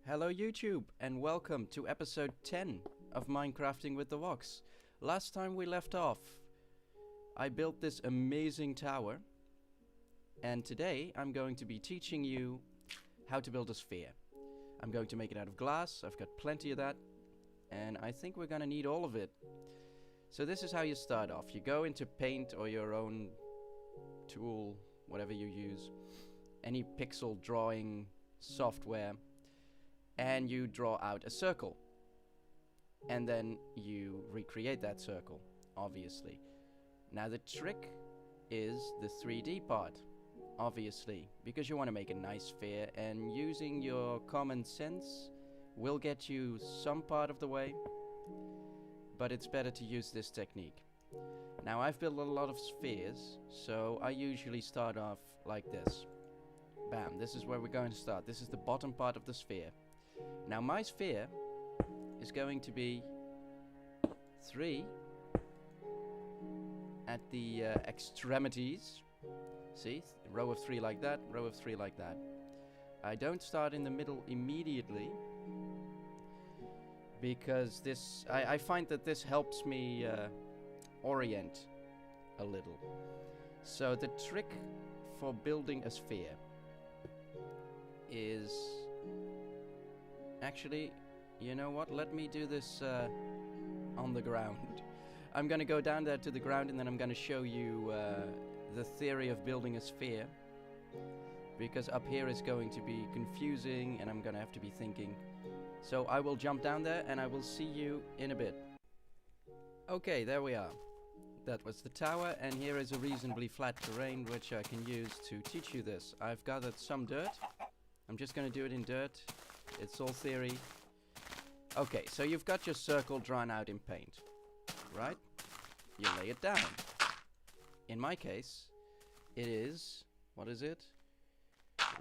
Hello YouTube and welcome to episode 10 of Minecrafting with the Woks. Last time we left off, I built this amazing tower, and today I'm going to be teaching you how to build a sphere. I'm going to make it out of glass. I've got plenty of that, and I think we're gonna need all of it. So this is how you start off. You go into Paint or your own tool, whatever you use, any pixel drawing software, and you draw out a circle, and then you recreate that circle, obviously. Now the trick is the 3D part, obviously, because you want to make a nice sphere, and using your common sense will get you some part of the way, but it's better to use this technique. Now I've built a lot of spheres, so I usually start off like this. Bam, this is where we're going to start. This is the bottom part of the sphere. Now my sphere is going to be 3 at the extremities. See, row of 3 like that, row of 3 like that. I don't start in the middle immediately, because this I find that this helps me orient a little. So the trick for building a sphere is... Actually, you know what? Let me do this on the ground. I'm gonna go down there to the ground, and then I'm gonna show you the theory of building a sphere. Because up here is going to be confusing, and I'm gonna have to be thinking. So I will jump down there, and I will see you in a bit. Okay, there we are. That was the tower, and here is a reasonably flat terrain which I can use to teach you this. I've gathered some dirt. I'm just gonna do it in dirt. It's all theory. Okay, so you've got your circle drawn out in paint, right? You lay it down. In my case, it is... What is it?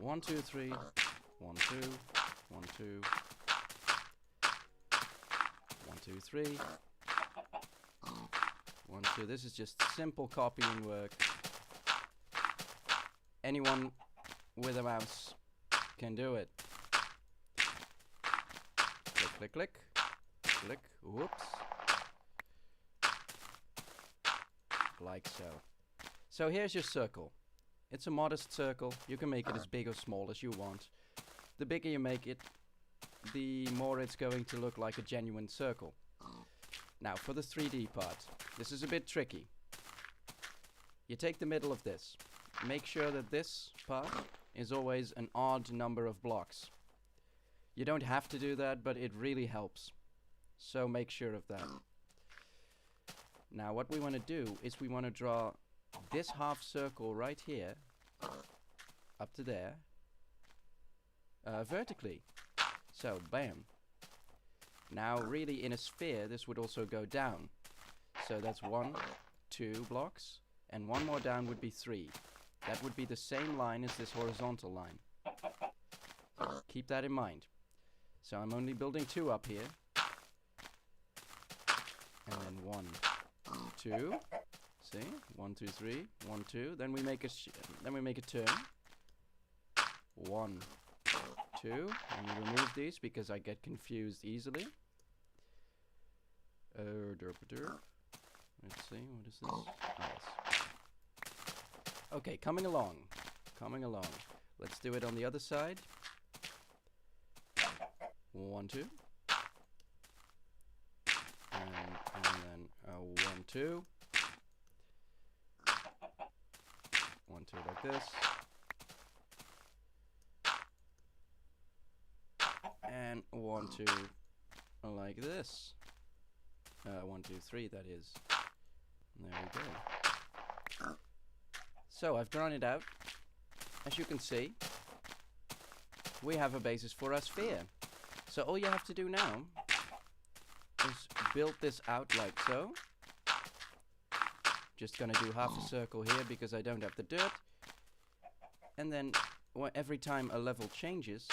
1, 2, 3. 1, 2. 1, 2. 1, 2, 3. 1, 2. This is just simple copying work. Anyone with a mouse can do it. Click, click, click, whoops. Like so. So here's your circle. It's a modest circle. You can make it as big or small as you want. The bigger you make it, the more it's going to look like a genuine circle. Now for the 3D part. This is a bit tricky. You take the middle of this. Make sure that this part is always an odd number of blocks. You don't have to do that, but it really helps. So make sure of that. Now what we want to do is we want to draw this half circle right here, up to there, vertically. So bam. Now really in a sphere this would also go down. So that's 1, 2 blocks, and one more down would be 3. That would be the same line as this horizontal line. Keep that in mind. So I'm only building 2 up here. And then 1, 2. See? 1, 2, 3. 1, 2. Then we make a turn. 1, 2. And we remove these because I get confused easily. Derp derp. Let's see, what is this? Oh, yes. Okay, coming along. Coming along. Let's do it on the other side. 1, 2. And then 1, 2. 1, 2 like this. And 1, 2 like this. 1, 2, 3 that is. There we go. So I've drawn it out. As you can see, we have a basis for our sphere. So all you have to do now is build this out like so. Just gonna do half a circle here because I don't have the dirt. And then every time a level changes,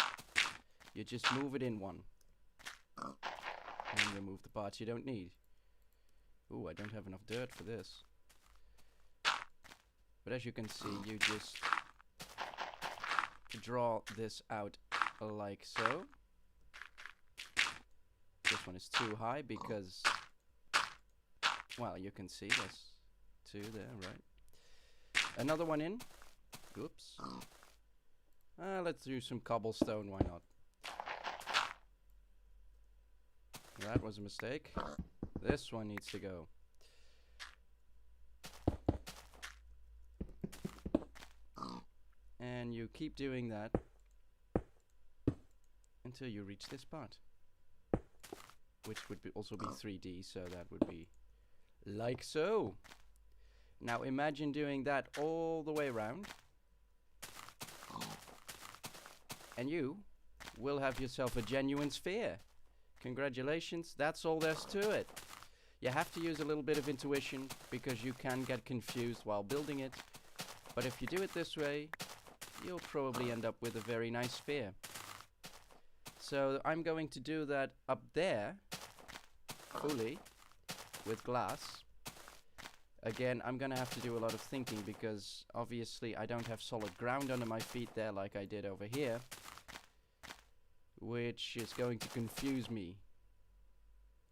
you just move it in 1. And remove the parts you don't need. Ooh, I don't have enough dirt for this. But as you can see, you just draw this out like so. This one is too high because, well, you can see there's two there, right? Another one in. Oops. Let's do some cobblestone, why not? That was a mistake. This one needs to go. And you keep doing that until you reach this part, which would also be 3D, so that would be like so. Now imagine doing that all the way around, and you will have yourself a genuine sphere. Congratulations, that's all there's to it. You have to use a little bit of intuition because you can get confused while building it, but if you do it this way, you'll probably end up with a very nice sphere. So I'm going to do that up there fully with glass. Again, I'm gonna have to do a lot of thinking because obviously I don't have solid ground under my feet there like I did over here, which is going to confuse me.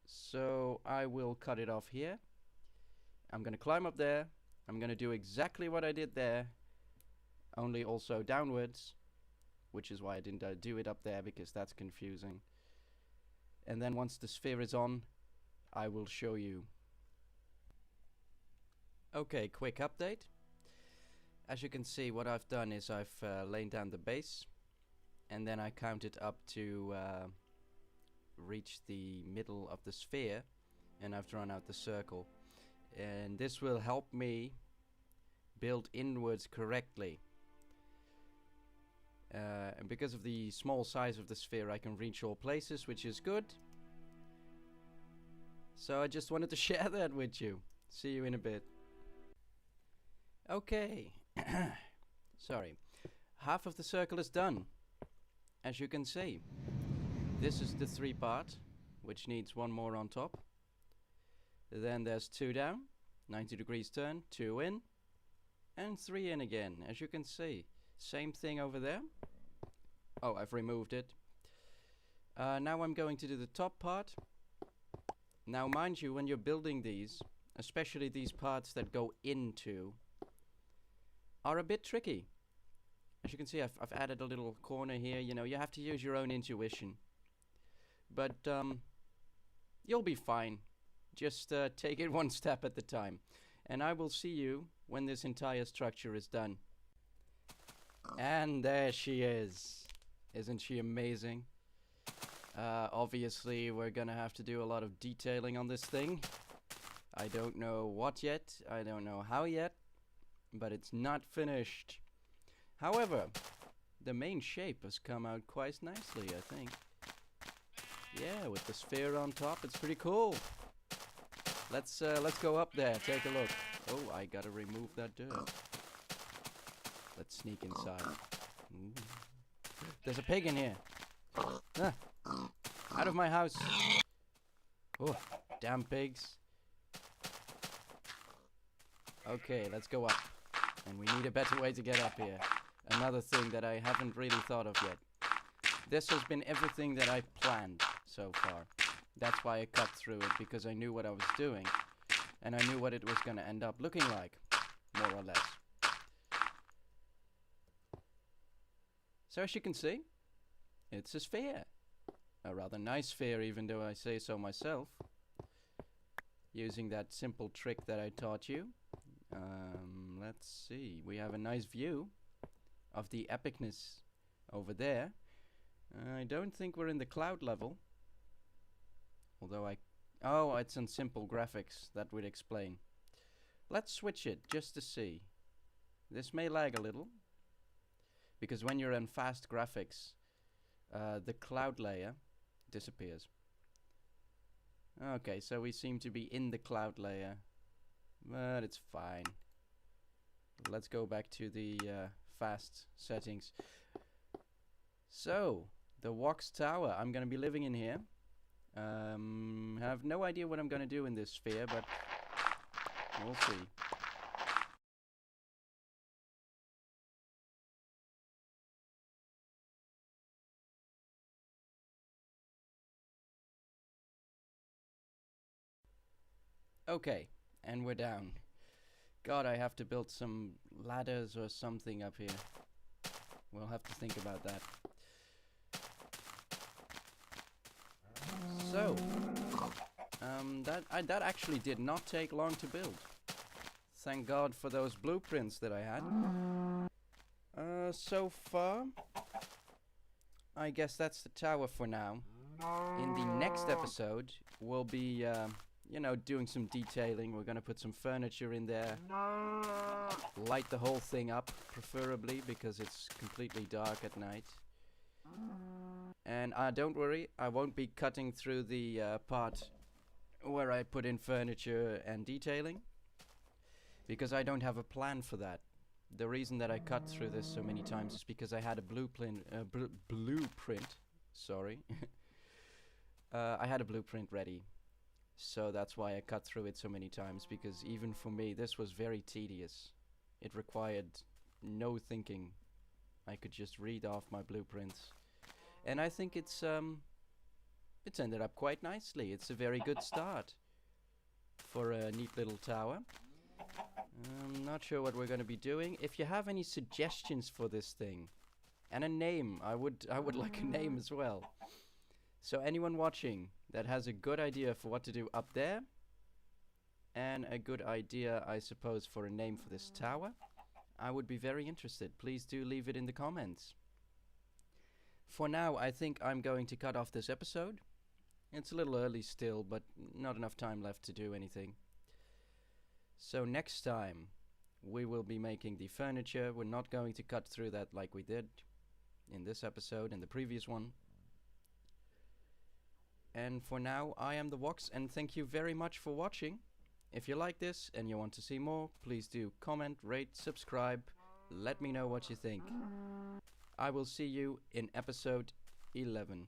So I will cut it off here. I'm gonna climb up there. I'm gonna do exactly what I did there, only also downwards, which is why I didn't do it up there because that's confusing. And then once the sphere is on, I will show you. Okay, quick update. As you can see, what I've done is I've laid down the base, and then I counted up to reach the middle of the sphere, and I've drawn out the circle. And this will help me build inwards correctly. And because of the small size of the sphere, I can reach all places, which is good. So I just wanted to share that with you. See you in a bit. Okay. Sorry. Half of the circle is done, as you can see. This is the 3 part, which needs one more on top. Then there's 2 down, 90 degrees turn, 2 in, and 3 in again, as you can see. Same thing over there. Oh, I've removed it. Now I'm going to do the top part. Now mind you, when you're building these, especially these parts that go into, are a bit tricky. As you can see, I've added a little corner here. You know, you have to use your own intuition. But you'll be fine. Just take it one step at a time. And I will see you when this entire structure is done. And there she is. Isn't she amazing? Obviously, we're gonna have to do a lot of detailing on this thing. I don't know what yet. I don't know how yet. But it's not finished. However, the main shape has come out quite nicely, I think. Yeah, with the sphere on top, it's pretty cool. Let's go up there, take a look. Oh, I gotta remove that dirt. Let's sneak inside. Ooh. There's a pig in here. Ah, out of my house. Oh, damn pigs. Okay, let's go up. And we need a better way to get up here. Another thing that I haven't really thought of yet. This has been everything that I planned so far. That's why I cut through it, because I knew what I was doing. And I knew what it was going to end up looking like, more or less. So as you can see, it's a sphere. A rather nice sphere, even though I say so myself. Using that simple trick that I taught you. Let's see. We have a nice view of the epicness over there. I don't think we're in the cloud level. Although oh, it's on simple graphics. That would explain. Let's switch it just to see. This may lag a little. Because when you're in fast graphics, the cloud layer disappears. Okay, so we seem to be in the cloud layer. But it's fine. Let's go back to the fast settings. So, the Wax Tower. I'm going to be living in here. Have no idea what I'm going to do in this sphere, but we'll see. Okay, and we're down. God, I have to build some ladders or something up here. We'll have to think about that. So, that actually did not take long to build. Thank God for those blueprints that I had. So far, I guess that's the tower for now. In the next episode, we'll be, you know, doing some detailing. We're gonna put some furniture in there. Light the whole thing up, preferably, because it's completely dark at night. And don't worry, I won't be cutting through the part where I put in furniture and detailing, because I don't have a plan for that. The reason that I cut through this so many times is because I had a blueprint. Sorry. I had a blueprint ready. So that's why I cut through it so many times, because even for me this was very tedious. It required no thinking. I could just read off my blueprints. And I think it's ended up quite nicely. It's a very good start for a neat little tower. I'm not sure what we're going to be doing. If you have any suggestions for this thing and a name, I would like a name as well. So anyone watching that has a good idea for what to do up there, and a good idea, I suppose, for a name for this tower, I would be very interested. Please do leave it in the comments. For now, I think I'm going to cut off this episode. It's a little early still, but not enough time left to do anything. So next time, we will be making the furniture. We're not going to cut through that like we did in this episode and the previous one. And for now, I am the Wox, and thank you very much for watching. If you like this and you want to see more, please do comment, rate, subscribe. Let me know what you think. I will see you in episode 11.